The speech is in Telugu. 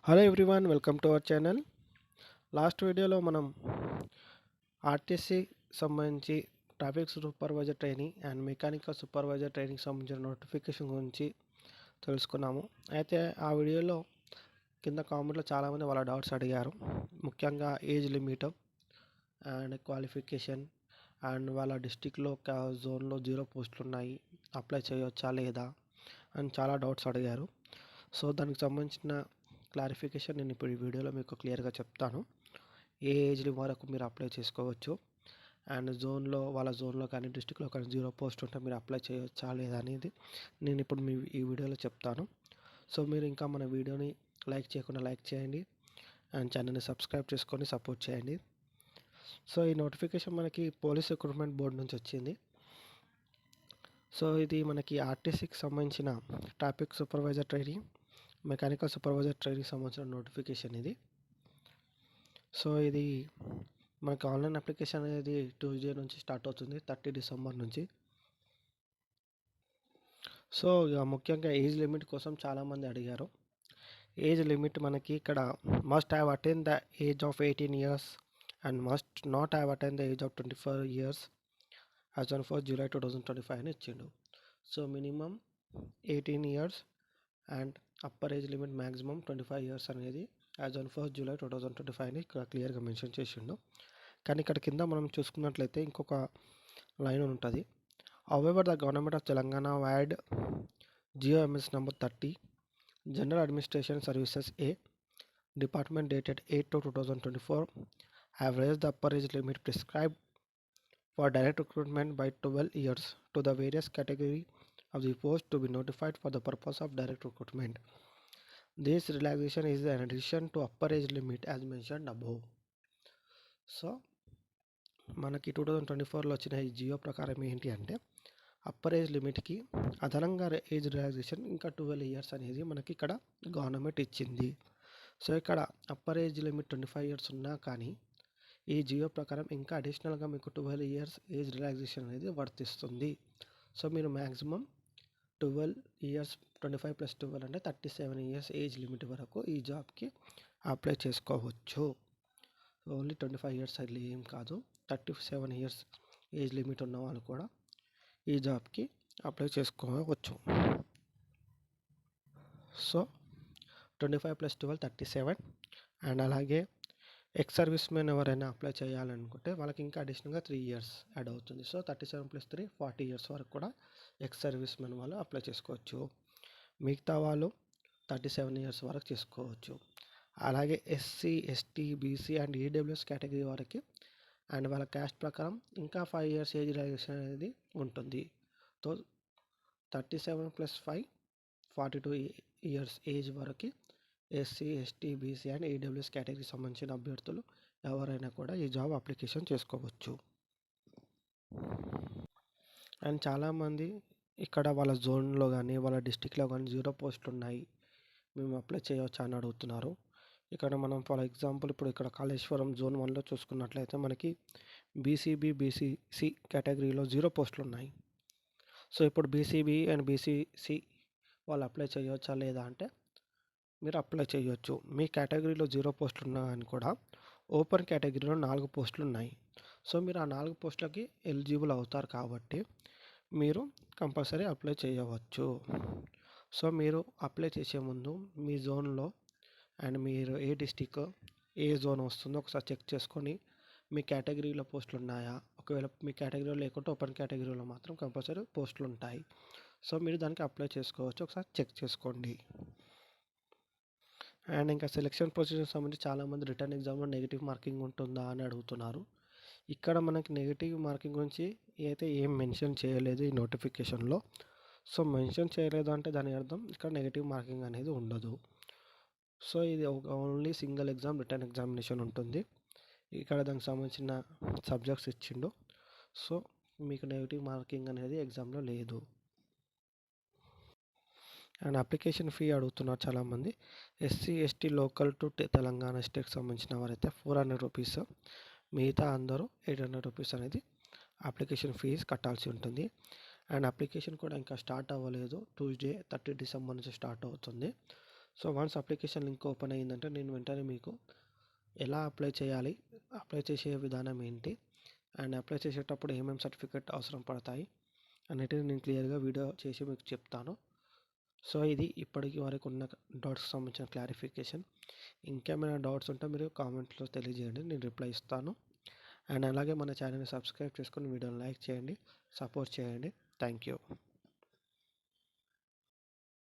Hello everyone, welcome to our channel. Last వీడియోలో మనం ఆర్టీసీ సంబంధించి traffic supervisor training and mechanical supervisor training సంబంధించిన నోటిఫికేషన్ గురించి తెలుసుకున్నాము. అయితే ఆ వీడియోలో కింద కామెంట్లో చాలామంది వాళ్ళ డౌట్స్ అడిగారు. ముఖ్యంగా age limit and qualification and వాళ్ళ డిస్టిక్లో జోన్లో 0 పోస్టులు ఉన్నాయి, అప్లై చేయవచ్చా లేదా అని చాలా డౌట్స్ అడిగారు. సో దానికి సంబంధించిన క్లారిఫికేషన్ నేను ఇప్పుడు ఈ వీడియోలో మీకు క్లియర్గా చెప్తాను. ఏ ఏజ్ వరకు మీరు అప్లై చేసుకోవచ్చు అండ్ వాళ్ళ జోన్లో కానీ డిస్టిక్లో కానీ 0 పోస్ట్ ఉంటే మీరు అప్లై చేయవచ్చా లేదా అనేది నేను ఇప్పుడు ఈ వీడియోలో చెప్తాను. సో మీరు ఇంకా మన వీడియోని లైక్ చేయకుండా లైక్ చేయండి అండ్ ఛానల్ని సబ్స్క్రైబ్ చేసుకొని సపోర్ట్ చేయండి. సో ఈ నోటిఫికేషన్ మనకి పోలీస్ రిక్రూట్మెంట్ బోర్డు నుంచి వచ్చింది. సో ఇది మనకి ఆర్టీసీకి సంబంధించిన traffic supervisor training, mechanical supervisor training సంబంధించిన నోటిఫికేషన్ ఇది. సో ఇది మనకి ఆన్లైన్ అప్లికేషన్ అనేది ట్యూస్డే నుంచి స్టార్ట్ అవుతుంది, 30 డిసెంబర్ నుంచి. సో ఇక ముఖ్యంగా ఏజ్ లిమిట్ కోసం చాలామంది అడిగారు. ఏజ్ లిమిట్ మనకి ఇక్కడ must have attain the age of 18 years and must not have attain the age of 24 years as on 1st July 2025 అని ఇచ్చిండు. So minimum 18 years and upper age limit maximum 25 years అనేది యాజ్ ఆన్ 1st July 2025 ఇక్కడ క్లియర్గా మెన్షన్ చేసిండు. కానీ ఇక్కడ కింద మనం చూసుకున్నట్లయితే ఇంకొక లైన్ ఉంటుంది. However the government of Telangana add GOMS number 30 general administration services A department dated 8/2/2024 have raised the upper age limit prescribed for direct recruitment by 12 years to the various category of the post to be notified for the purpose of direct recruitment. This relaxation is an addition to upper age limit as mentioned above. So మనకి 2024లో వచ్చిన ఈ జియో ప్రకారం ఏంటి అంటే అప్పర్ ఏజ్ లిమిట్కి అదనంగా ఏజ్ రిలాక్సేషన్ ఇంకా 12 years అనేది మనకి ఇక్కడ గవర్నమెంట్ ఇచ్చింది. సో ఇక్కడ అప్పర్ ఏజ్ లిమిట్ 25 years ఉన్నా కానీ ఈ జియో ప్రకారం ఇంకా అడిషనల్గా మీకు 12 years ఏజ్ రిలాక్సేషన్ అనేది వర్తిస్తుంది. సో మీరు మ్యాక్సిమం 12 years 25 + 12 అంటే 37 years ఏజ్ లిమిట్ వరకు ఈ జాబ్కి అప్లై చేసుకోవచ్చు. ఓన్లీ 25 years అది ఏం కాదు, 37 years ఏజ్ లిమిట్ ఉన్న వాళ్ళు కూడా ఈ జాబ్కి అప్లై చేసుకోవచ్చు. సో 25 + 12 37 అండ్ అలాగే ఎక్స్ సర్వీస్ మెన్ ఎవరైనా అప్లై చేయాలనుకుంటే వాళ్ళకి ఇంకా అడిషనల్గా 3 years యాడ్ అవుతుంది. సో 37 + 3 40 years వరకు కూడా ఎక్స్ సర్వీస్ మెన్ వాళ్ళు అప్లై చేసుకోవచ్చు. మిగతా వాళ్ళు 37 years వరకు చేసుకోవచ్చు. అలాగే SC ST BC and EWS category వారికి అండ్ వాళ్ళ క్యాస్ట్ ప్రకారం ఇంకా 5 years ఏజ్ రిలాక్సేషన్ అనేది ఉంటుంది. సో 37 + 5 42 years ఏజ్ వరకు SC ST BC and EWS కేటగిరీకి సంబంధించిన అభ్యర్థులు ఎవరైనా కూడా ఈ జాబ్ అప్లికేషన్ చేసుకోవచ్చు. అండ్ చాలామంది ఇక్కడ వాళ్ళ జోన్లో కానీ వాళ్ళ డిస్టిక్లో కానీ 0 పోస్టులు ఉన్నాయి, మేము అప్లై చేయవచ్చా అని అడుగుతున్నారు. ఇక్కడ మనం ఫర్ ఎగ్జాంపుల్ ఇప్పుడు ఇక్కడ కాళేశ్వరం జోన్ 1లో చూసుకున్నట్లయితే మనకి BCB BCC కేటగిరీలో 0 పోస్టులు ఉన్నాయి. సో ఇప్పుడు BCB అండ్ BCC వాళ్ళు అప్లై చేయవచ్చా లేదా అంటే మీరు అప్లై చేయొచ్చు. మీ కేటగిరీలో 0 పోస్టులు ఉన్నాయని కూడా ఓపెన్ కేటగిరీలో 4 పోస్టులు ఉన్నాయి. సో మీరు ఆ 4 పోస్టులకి ఎలిజిబుల్ అవుతారు కాబట్టి మీరు కంపల్సరీ అప్లై చేయవచ్చు. సో మీరు అప్లై చేసే ముందు మీ జోన్లో అండ్ మీరు ఏ డిస్టిక్ ఏ జోన్ వస్తుందో ఒకసారి చెక్ చేసుకొని మీ కేటగిరీలో పోస్టులు ఉన్నాయా, ఒకవేళ మీ కేటగిరీలో లేకుంటే ఓపెన్ కేటగిరీలో మాత్రం కంపల్సరీ పోస్టులు ఉంటాయి. సో మీరు దానికి అప్లై చేసుకోవచ్చు, ఒకసారి చెక్ చేసుకోండి. అండ్ ఇంకా సెలక్షన్ ప్రొసీజర్ సంబంధించి చాలామంది రిటర్న్ ఎగ్జామ్లో నెగిటివ్ మార్కింగ్ ఉంటుందా అని అడుగుతున్నారు. ఇక్కడ మనకి నెగిటివ్ మార్కింగ్ గురించి అయితే ఏం మెన్షన్ చేయలేదు ఈ నోటిఫికేషన్లో. సో మెన్షన్ చేయలేదు అంటే దాని అర్థం ఇక్కడ నెగిటివ్ మార్కింగ్ అనేది ఉండదు. సో ఇది only single exam written examination ఉంటుంది. ఇక్కడ దానికి సంబంధించిన సబ్జెక్ట్స్ ఇచ్చిండు. సో మీకు నెగిటివ్ మార్కింగ్ అనేది ఎగ్జామ్లో లేదు. అండ్ అప్లికేషన్ ఫీ అడుగుతున్నారు చాలామంది. SC ST local to Telangana స్టేట్కి సంబంధించిన వారైతే 400 రూపీస్, మిగతా అందరూ 800 రూపీస్ అనేది అప్లికేషన్ ఫీజ్ కట్టాల్సి ఉంటుంది. అండ్ అప్లికేషన్ కూడా ఇంకా స్టార్ట్ అవ్వలేదు, ట్యూస్డే 30 డిసెంబర్ నుంచి స్టార్ట్ అవుతుంది. So once application link open అయ్యిందంటే నేను వెంటనే మీకు ఎలా అప్లై చేయాలి, అప్లై చేసే విధానం ఏంటి, అండ్ అప్లై చేసేటప్పుడు ఏమేమి సర్టిఫికేట్ అవసరం పడతాయి అన్నిటిని నేను క్లియర్గా వీడియో చేసి మీకు చెప్తాను. సో ఇది ఇప్పటికి వరకు ఉన్న డౌట్స్కి సంబంధించిన క్లారిఫికేషన్. ఇంకేమైనా డౌట్స్ ఉంటే మీరు కామెంట్లో తెలియజేయండి, నేను రిప్లై ఇస్తాను. అండ్ అలాగే మన ఛానల్ని సబ్స్క్రైబ్ చేసుకొని వీడియోని లైక్ చేయండి, సపోర్ట్ చేయండి. Thank you.